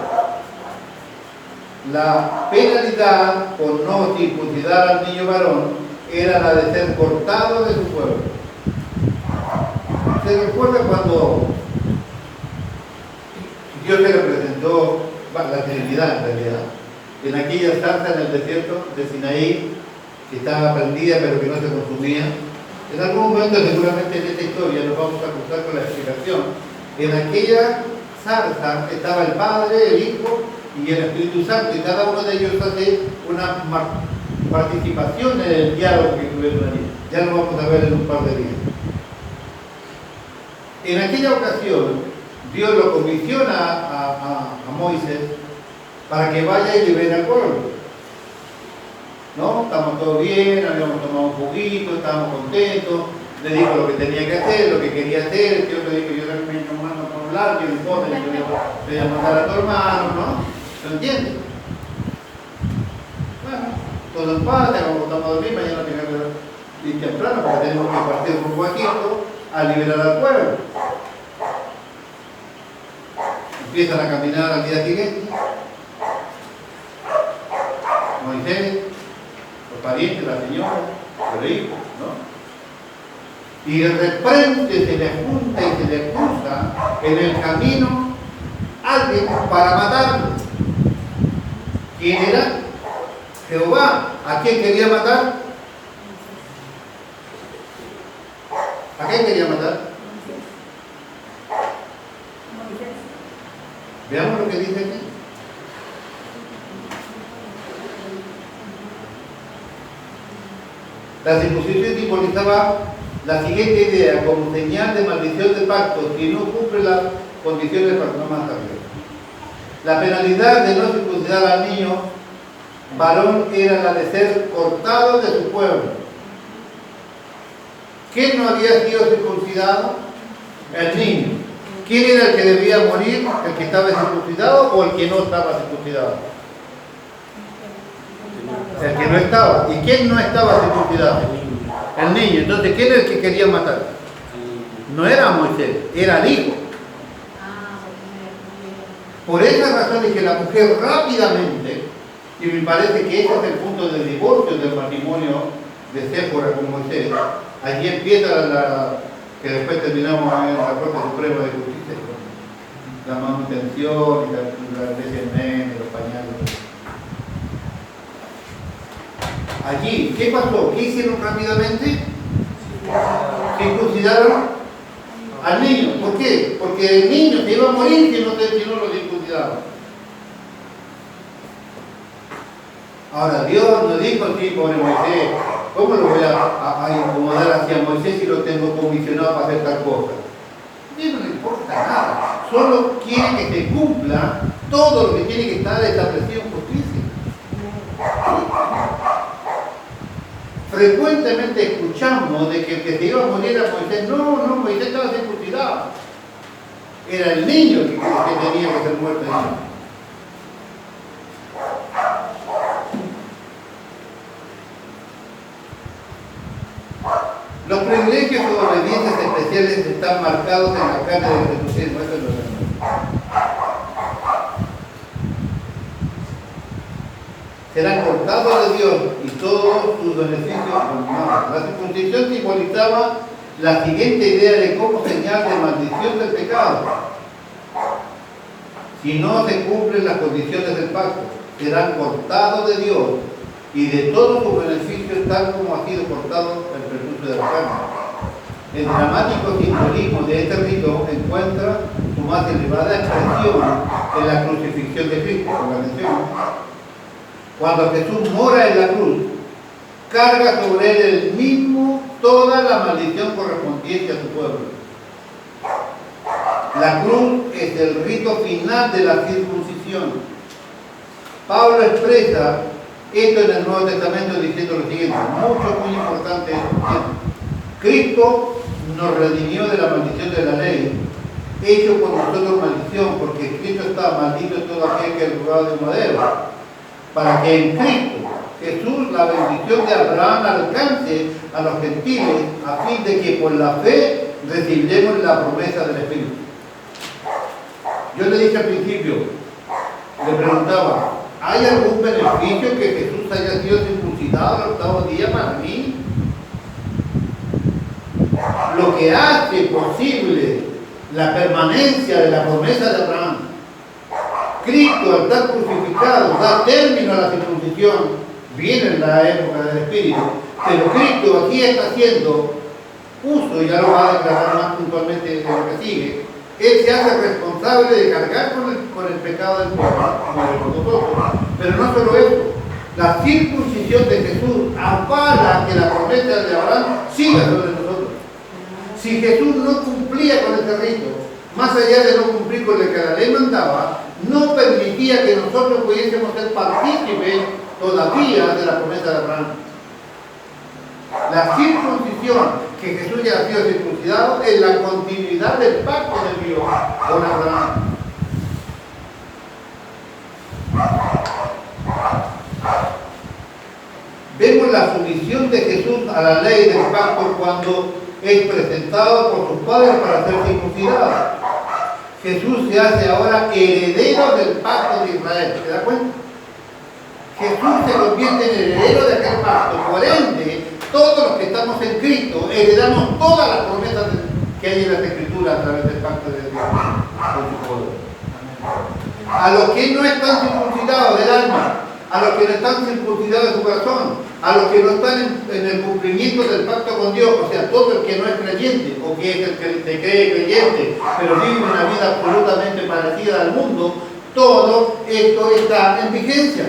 Speaker 1: La penalidad por no circuncidar al niño varón era la de ser cortado de su pueblo. ¿Se recuerda cuando Dios se le presentó la Trinidad en realidad? En aquella zarza en el desierto de Sinaí, que estaba prendida pero que no se consumía. En algún momento, seguramente en esta historia, nos vamos a cruzar con la explicación. En aquella zarza estaba el Padre, el Hijo y el Espíritu Santo, y cada uno de ellos hace una participación en el diálogo que tuvieron allí. Ya lo vamos a ver en un par de días. En aquella ocasión, Dios lo comisiona a Moisés para que vaya y libere al pueblo. ¿No? Estamos todos bien, habíamos tomado un juguito, estábamos contentos, le dijo lo que tenía que hacer, lo que quería hacer, el tío le dijo: yo también me mando con un largo, no importa, yo voy a mandar a tu hermano, ¿no? ¿Lo entiendes? Bueno, todo en paz, vamos a dormir, mañana tenemos que ir temprano porque tenemos que partir rumbo a Egipto a liberar al pueblo. Empiezan a caminar al día siguiente. Moisés, los parientes, la señora, el hijo, ¿no? Y de repente se le junta y se le cruza en el camino alguien para matarlo. ¿Quién era? Jehová. ¿A quién quería matar? ¿A quién quería matar? Veamos lo que dice aquí. La circuncisión simbolizaba la siguiente idea: como señal de maldición de pacto, si no cumple las condiciones para no matarle. La penalidad de no circuncidar al niño varón era la de ser cortado de su pueblo. ¿Quién no había sido circuncidado? El niño. ¿Quién era el que debía morir? ¿El que estaba circuncidado o el que no estaba circuncidado? El que no estaba. ¿Y quién no estaba circuncidado? El niño. Entonces, ¿quién era el que quería matar? No era Moisés, era el hijo. Por esa razón es que la mujer rápidamente, y me parece que ese es el punto del divorcio del matrimonio de Séfora con Moisés, allí empieza que después terminamos en la Corte Suprema de Justicia, la manutención y la leche en medio, los pañales. Allí, ¿qué pasó? ¿Qué hicieron rápidamente? Circuncidaron al niño. ¿Por qué? Porque el niño se iba a morir si no lo circuncidaban. Ahora, Dios nos dijo así, pobre Moisés, ¿cómo lo voy a incomodar hacia Moisés si lo tengo comisionado para hacer tal cosa? A Dios no le importa nada, solo quiere que se cumpla todo lo que tiene que estar establecido en justicia. Frecuentemente escuchamos de que el que se iba a morir era Moisés. No, Moisés estaba circuncidado. Era el niño que tenía que ser muerto. Los privilegios o obediencias especiales están marcados en la carta del Jesucristo. Eso es lo que serán cortados de Dios y todos sus beneficios consumados. La circuncisión simbolizaba la siguiente idea de cómo señal de maldición del pecado. Si no se cumplen las condiciones del pacto, serán cortados de Dios y de todos sus beneficios, tal como ha sido cortado el prepucio de la carne. El dramático simbolismo de este rito encuentra su más elevada expresión en la crucifixión de Cristo, con la mención. Cuando Jesús mora en la cruz, carga sobre él el mismo toda la maldición correspondiente a su pueblo. La cruz es el rito final de la circuncisión. Pablo expresa esto en el Nuevo Testamento diciendo lo siguiente, muy importante. Cristo nos redimió de la maldición de la ley, hecho por nosotros maldición, porque escrito está: maldito es todo aquel que es colgado de madero, para que en Cristo Jesús la bendición de Abraham alcance a los gentiles, a fin de que por la fe recibiremos la promesa del Espíritu. Yo le dije al principio, le preguntaba, ¿hay algún beneficio que Jesús haya sido circuncidado al octavo día para mí? Lo que hace posible la permanencia de la promesa de Abraham. Cristo, al estar crucificado, da término a la circuncisión, viene en la época del Espíritu, pero Cristo aquí está haciendo uso, y ya lo va a declarar más puntualmente de lo que sigue. Él se hace responsable de cargar con el pecado del pueblo, como nosotros. Pero no solo eso, la circuncisión de Jesús avala que la promesa de Abraham siga sobre nosotros. Si Jesús no cumplía con ese rito, más allá de no cumplir con lo que la ley mandaba, no permitía que nosotros pudiésemos ser partícipes todavía de la promesa de Abraham. La circuncisión, que Jesús ya ha sido circuncidado, es la continuidad del pacto de Dios con Abraham. Vemos la sumisión de Jesús a la ley del pacto cuando es presentado por sus padres para ser circuncidado. Jesús se hace ahora heredero del pacto de Israel. ¿Se da cuenta? Jesús se convierte en heredero de aquel pacto. Por ende, todos los que estamos en Cristo heredamos todas las promesas que hay en las Escrituras a través del pacto de Dios con su poder. A los que no están circuncidados del alma, a los que no están circuncidados de su corazón, a los que no están en el cumplimiento del pacto con Dios, o sea, todo el que no es creyente, o que es el que se cree creyente, pero vive una vida absolutamente parecida al mundo, todo esto está en vigencia.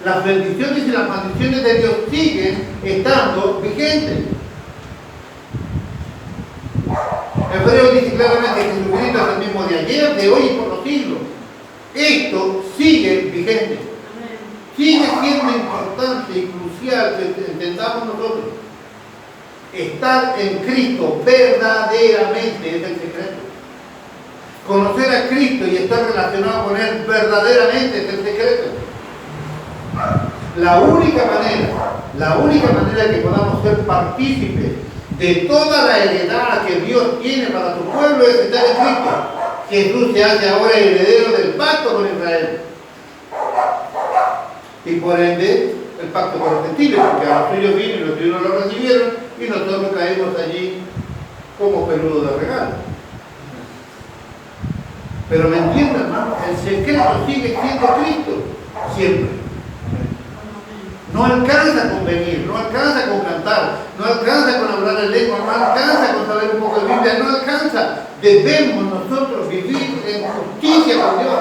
Speaker 1: Las bendiciones y las maldiciones de Dios siguen estando vigentes. Hebreo dice claramente que Jesucristo es el mismo de ayer, de hoy y por los siglos. Esto sigue vigente. Sigue siendo importante y crucial que entendamos nosotros. Estar en Cristo verdaderamente es el secreto. Conocer a Cristo y estar relacionado con Él verdaderamente es el secreto. La única manera que podamos ser partícipes de toda la heredad que Dios tiene para su pueblo es estar en Cristo. Jesús se hace ahora heredero del pacto con Israel. Y por ende, el pacto con los gentiles, porque a los suyos vino y los suyos lo recibieron, y nosotros caemos allí como peludo de regalo. Pero me entienden, hermano, el secreto sigue siendo Cristo, siempre. No alcanza con venir, no alcanza con cantar, no alcanza con hablar en lengua, no alcanza con saber un poco de Biblia, no alcanza. Debemos nosotros vivir en justicia con Dios.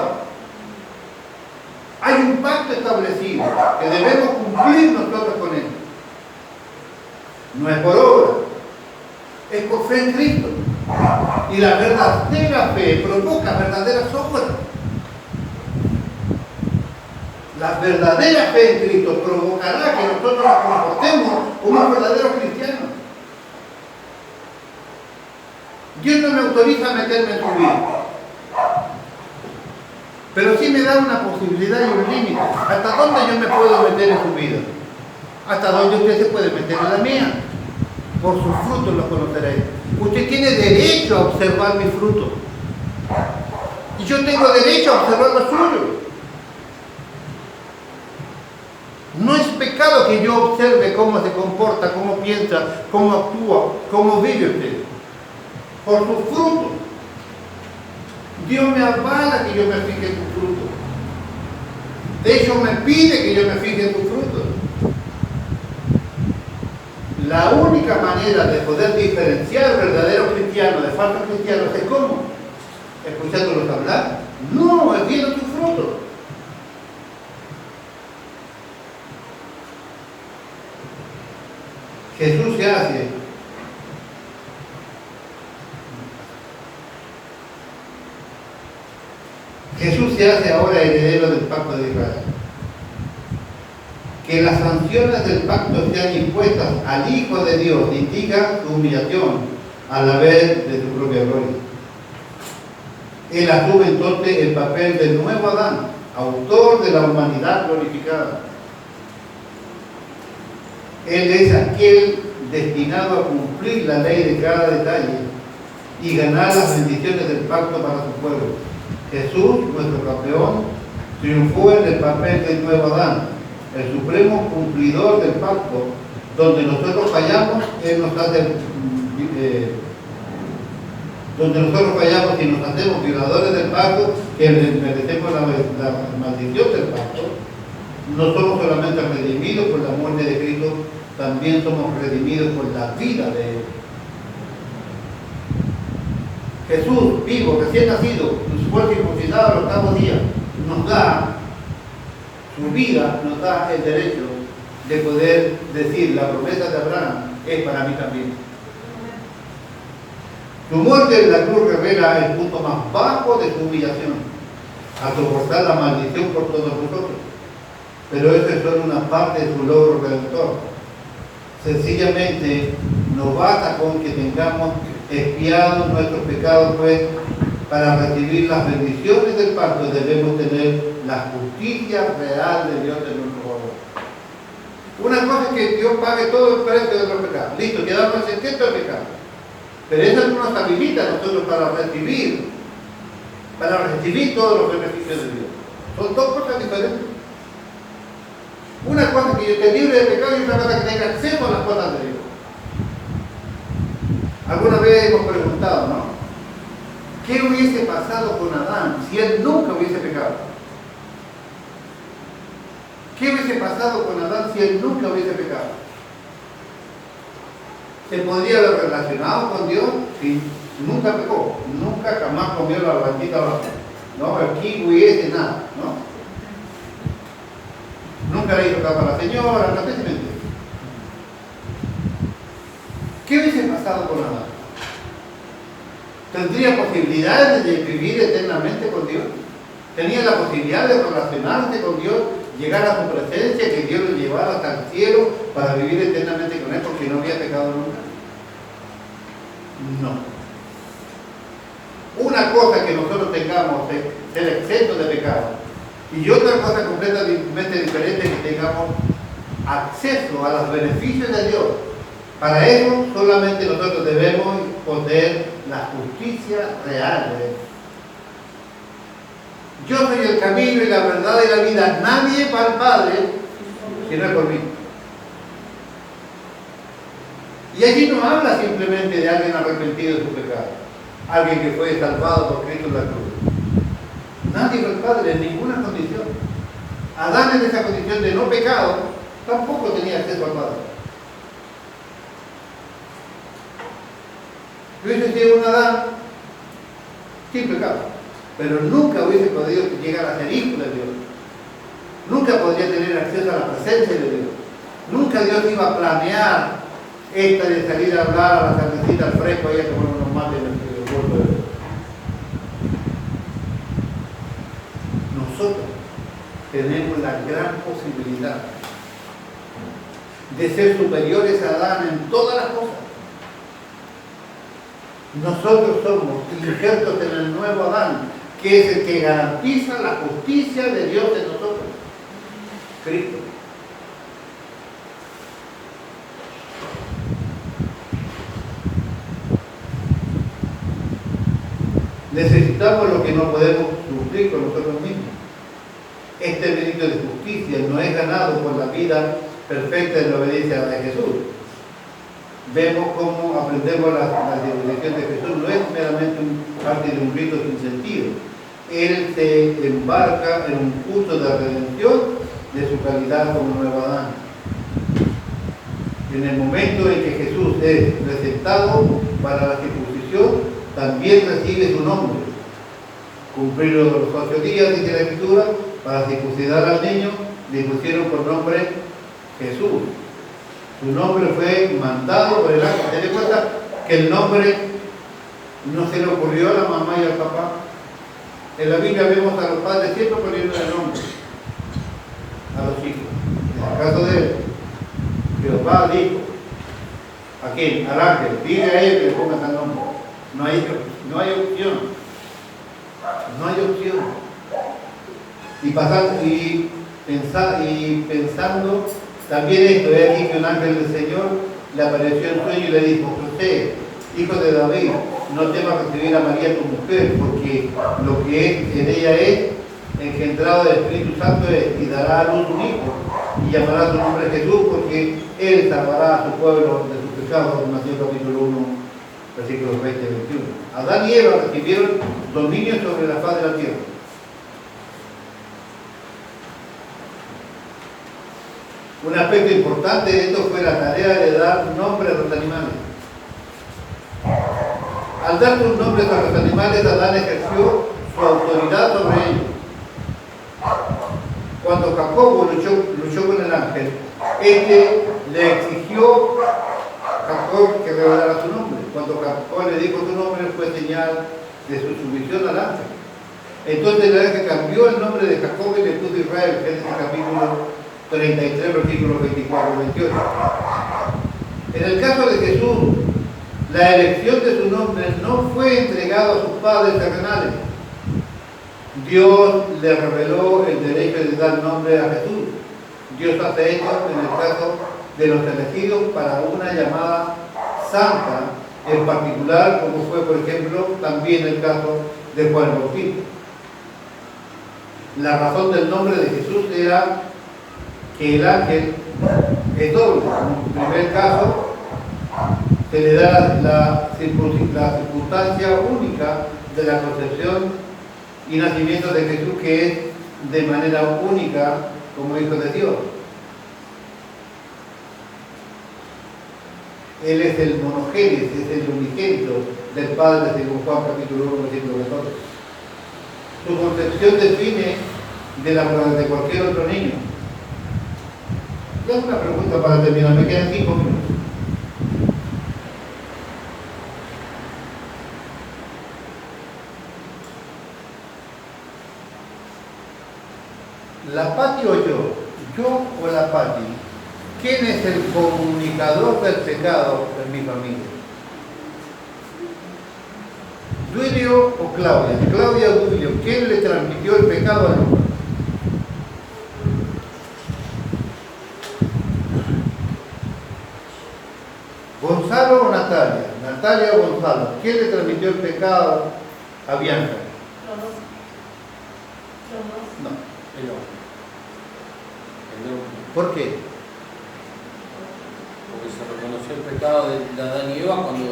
Speaker 1: Hay un pacto establecido que debemos cumplir nosotros con Él. No es por obra, es por fe en Cristo. Y la verdadera fe provoca verdaderas obras. La verdadera fe en Cristo provocará que nosotros nos comportemos como verdaderos cristianos. Dios no me autoriza a meterme en su vida, pero sí me da una posibilidad y un límite. ¿Hasta dónde yo me puedo meter en su vida? ¿Hasta dónde usted se puede meter en la mía? Por sus frutos los conoceréis. Usted tiene derecho a observar mis frutos. Y yo tengo derecho a observar los suyos. No es pecado que yo observe cómo se comporta, cómo piensa, cómo actúa, cómo vive usted. Por sus frutos. Dios me avala que yo me fije en sus frutos. De hecho, me pide que yo me fije en sus frutos. La única manera de poder diferenciar verdaderos cristianos de falsos cristianos es ¿cómo? ¿Escuchándolos hablar? No, es viendo sus frutos. Jesús se hace ahora heredero del pacto de Israel. Que las sanciones del pacto sean impuestas al Hijo de Dios indica su humillación a la vez de su propia gloria. Él asume entonces el papel del nuevo Adán, autor de la humanidad glorificada. Él es aquel destinado a cumplir la ley de cada detalle y ganar las bendiciones del pacto para su pueblo. Jesús, nuestro campeón, triunfó en el papel del nuevo Adán, el supremo cumplidor del pacto. Donde nosotros fallamos, Él nos hace, donde nosotros fallamos y nos hacemos violadores del pacto, que merecemos la maldición del pacto, no somos solamente redimidos por la muerte de Cristo, también somos redimidos por la vida de Él. Jesús, vivo, recién nacido, fue circuncidado al octavo día, nos da su vida, nos da el derecho de poder decir, la promesa de Abraham es para mí también. Su muerte en la cruz revela el punto más bajo de su humillación, a soportar la maldición por todos nosotros. Pero eso es solo una parte de su logro redentor. Sencillamente nos basta con que tengamos expiados nuestros pecados, pues para recibir las bendiciones del pacto debemos tener la justicia real de Dios en nuestro favor. Una cosa es que Dios pague todo el precio de los pecados. Listo, quedamos exentos del pecado. Pero eso no nos habilita a nosotros para recibir todos los beneficios de Dios. Son dos cosas diferentes. Una cosa es que yo esté libre de pecado y otra cosa es que tenga acceso a las cosas de Dios. Alguna vez hemos preguntado, ¿no? ¿Qué hubiese pasado con Adán si él nunca hubiese pecado? ¿Qué hubiese pasado con Adán si él nunca hubiese pecado? ¿Se podría haber relacionado con Dios? Sí, nunca pecó, nunca jamás comió la blanquita abajo, ¿no? El kiwi ese, nada, ¿no? Nunca le hizo caso a la señora, no sé si me entiende. ¿Qué hubiese pasado con Adán? ¿Tendría posibilidades de vivir eternamente con Dios? ¿Tenía la posibilidad de relacionarse con Dios, llegar a su presencia, que Dios lo llevara hasta el cielo para vivir eternamente con Él porque no había pecado nunca? No. Una cosa que nosotros tengamos es ser exentos de pecado y otra cosa completamente diferente que tengamos acceso a los beneficios de Dios. Para eso solamente nosotros debemos poseer la justicia real de Dios. Yo soy el camino y la verdad y la vida. Nadie va al Padre si no es por mí. Y allí no habla simplemente de alguien arrepentido de su pecado, alguien que fue salvado por Cristo en la cruz. Nadie va al Padre en ninguna condición. Adán en esa condición de no pecado tampoco tenía acceso al Padre. Hubiese sido un Adán sin pecado, pero nunca hubiese podido llegar a ser hijo de Dios. Nunca podría tener acceso a la presencia de Dios. Nunca Dios iba a planear esta de salir a hablar a la tardecita al fresco y a tomar unos mates en el puerto de Dios. Nosotros tenemos la gran posibilidad de ser superiores a Adán en todas las cosas. Nosotros somos injertos en el nuevo Adán, que es el que garantiza la justicia de Dios en nosotros, Cristo. Necesitamos lo que no podemos cumplir con nosotros mismos. Este mérito de justicia no es ganado por la vida perfecta en la obediencia de Jesús. Vemos cómo aprendemos la dirección de Jesús. No es meramente parte de un rito sin sentido. Él se embarca en un curso de redención de su calidad como nuevo Adán. En el momento en que Jesús es presentado para la circuncisión, también recibe su nombre. Cumplidos los 8 días, dice la Escritura, para circuncidar al niño, le pusieron por nombre Jesús. Su nombre fue mandado por el ángel. ¿Se dan cuenta que el nombre no se le ocurrió a la mamá y al papá? En la Biblia vemos a los padres siempre poniendo el nombre a los hijos. En el caso de él, Jehová dijo, ¿a quién? Al ángel, dile a él que le ponga tal nombre. No hay opción. No hay opción. Y pensando también esto, he aquí que un ángel del Señor le apareció en sueño y le dijo, José, hijo de David, no temas recibir a María tu mujer, porque lo que es en ella es engendrado del Espíritu Santo y dará a luz un hijo, y llamará su nombre Jesús, porque él salvará a su pueblo de sus pecados. En Mateo capítulo 1, versículos 20 y 21. Adán y Eva recibieron dominio sobre la faz de la tierra. Un aspecto importante de esto fue la tarea de dar nombre a los animales. Al dar sus nombres a los animales, Adán ejerció su autoridad sobre ellos. Cuando Jacobo luchó con el ángel, este le exigió a Jacob que revelara su nombre. Cuando Jacob le dijo su nombre, fue señal de su sumisión al ángel. Entonces el ángel cambió el nombre de Jacob y le puso Israel, Génesis capítulo 33, versículos 24 y 28. En el caso de Jesús, la elección de su nombre no fue entregado a sus padres terrenales. Dios le reveló el derecho de dar nombre a Jesús. Dios hace esto en el caso de los elegidos para una llamada santa, en particular, como fue, por ejemplo, también el caso de Juan Bautista. La razón del nombre de Jesús era que el ángel es doble. En el primer caso, se le da la circunstancia única de la concepción y nacimiento de Jesús, que es de manera única como hijo de Dios. Él es el monogénesis, es el unigénito del Padre, según Juan capítulo 1, versículo 14. Su concepción define de cualquier otro niño. Le hago una pregunta para terminar, me quedan 5 minutos. ¿La Pati o yo o la Pati? ¿Quién es el comunicador del pecado en mi familia? ¿Duilio o Claudia? Claudia o Duilio, ¿quién le transmitió el pecado al hombre? ¿Gonzalo o Natalia? Natalia o Gonzalo, ¿quién le transmitió el pecado a Bianca?
Speaker 2: Los dos.
Speaker 1: No.
Speaker 3: El hombre.
Speaker 1: ¿Por qué?
Speaker 3: Porque se reconoció el pecado de Adán y Eva cuando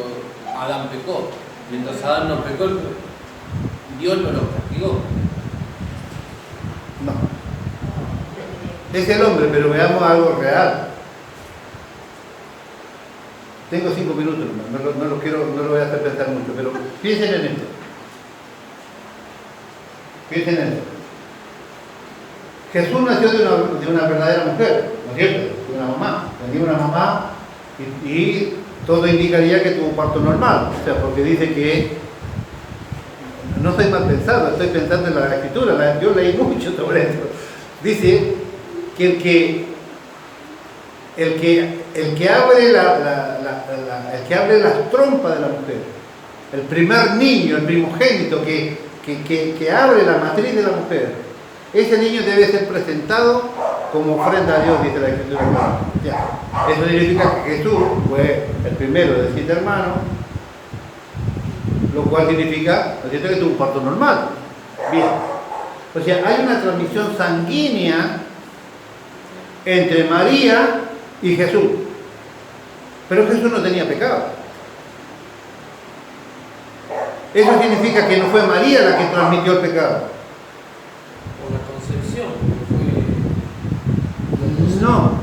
Speaker 3: Adán pecó. Mientras Adán no pecó, Dios no lo castigó.
Speaker 1: No. Es el hombre, pero veamos algo real. Tengo 5 minutos, no lo voy a hacer pensar mucho, pero piensen en esto. Piensen en esto. Jesús nació de una verdadera mujer, ¿no es cierto? De una mamá. Tenía una mamá y todo indicaría que tuvo un parto normal. O sea, porque dice que, no estoy mal pensado, estoy pensando en la escritura, yo leí mucho sobre esto. Dice que el que abre las trompas de la mujer, el primer niño, el primogénito que abre la matriz de la mujer, ese niño debe ser presentado como ofrenda a Dios, dice la Escritura. Ya. Eso significa que Jesús fue el primero de 7 hermanos, lo cual significa, ¿no es cierto?, que tuvo un parto normal. Bien. O sea, hay una transmisión sanguínea entre María y Jesús. Pero Jesús no tenía pecado. Eso significa que no fue María la que transmitió el pecado.
Speaker 3: Por la concepción.
Speaker 1: No,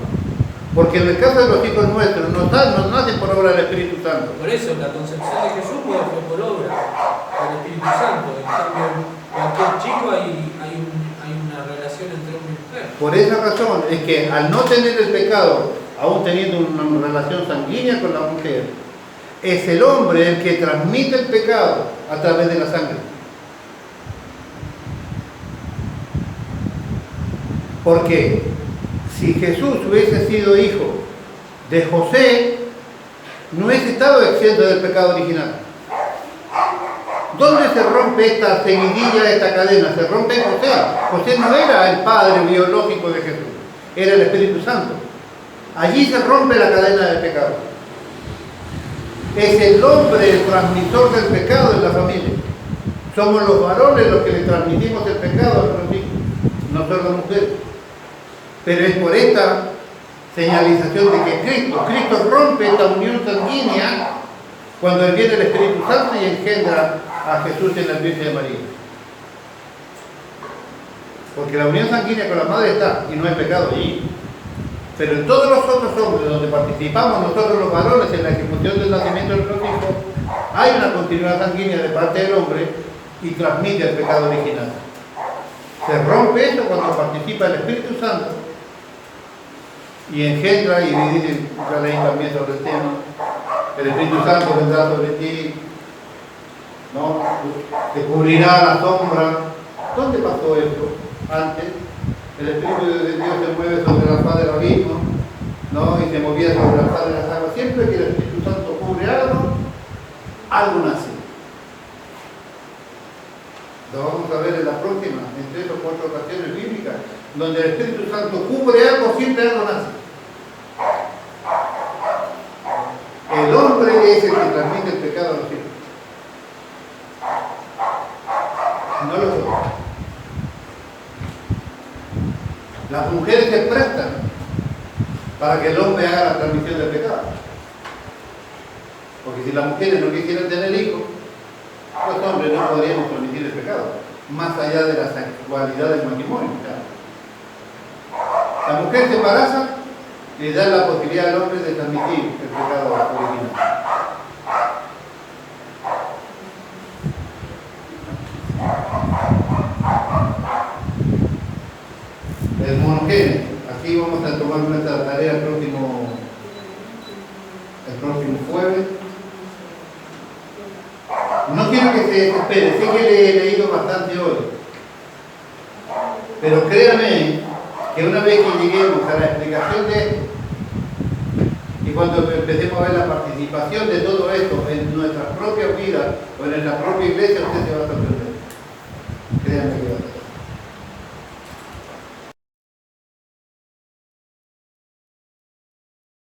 Speaker 1: porque en el caso de los hijos nuestros nos nacen por obra del Espíritu Santo.
Speaker 3: Por eso, la concepción de Jesús fue por obra del Espíritu Santo. En cambio, cualquier chico hay una relación entre hombre y mujer.
Speaker 1: Por esa razón es que al no tener el pecado, aún teniendo una relación sanguínea con la mujer, es el hombre el que transmite el pecado a través de la sangre. Porque si Jesús hubiese sido hijo de José, no hubiese estado exento del pecado original. ¿Dónde se rompe esta seguidilla, esta cadena? Se rompe en José. José no era el padre biológico de Jesús, era el Espíritu Santo. Allí se rompe la cadena del pecado. Es el hombre el transmisor del pecado en la familia. Somos los varones los que le transmitimos el pecado a nuestros hijos, no son las mujeres. Pero es por esta señalización de que Cristo rompe esta unión sanguínea cuando Él viene el Espíritu Santo y engendra a Jesús en la Virgen de María. Porque la unión sanguínea con la madre está y no hay pecado allí. Pero en todos los otros hombres donde participamos nosotros los varones en la ejecución del nacimiento de nuestros hijos, hay una continuidad sanguínea de parte del hombre y transmite el pecado original. Se rompe eso cuando participa el Espíritu Santo y engendra, y dice, ya leí también sobre el tema, el Espíritu Santo vendrá sobre ti, ¿no? Te cubrirá la sombra. ¿Dónde pasó esto? Antes, el Espíritu de Dios se mueve sobre la faz del abismo, ¿no? Y se movía sobre la faz de las aguas. Siempre que el Espíritu Santo cubre algo nace. Lo vamos a ver en la próxima, en 3 o 4 ocasiones bíblicas, donde el Espíritu Santo cubre algo, siempre algo nace. El hombre es el que transmite el pecado a los hijos. No los otros. Las mujeres se prestan para que el hombre haga la transmisión del pecado. Porque si las mujeres no quisieran tener hijos, los hombres no podríamos transmitir el pecado, más allá de la sexualidad del matrimonio. Claro. La mujer se embaraza y le da la posibilidad al hombre de transmitir el pecado original. El monogénesis. Aquí vamos a tomar nuestra tarea el próximo jueves. No quiero que se desespere, sé que le he leído bastante hoy, pero créanme que una vez que lleguemos a la explicación de esto y cuando empecemos a ver la participación de todo esto en nuestras propias vidas o en nuestra propia iglesia, usted se va a sorprender. Créanme que va a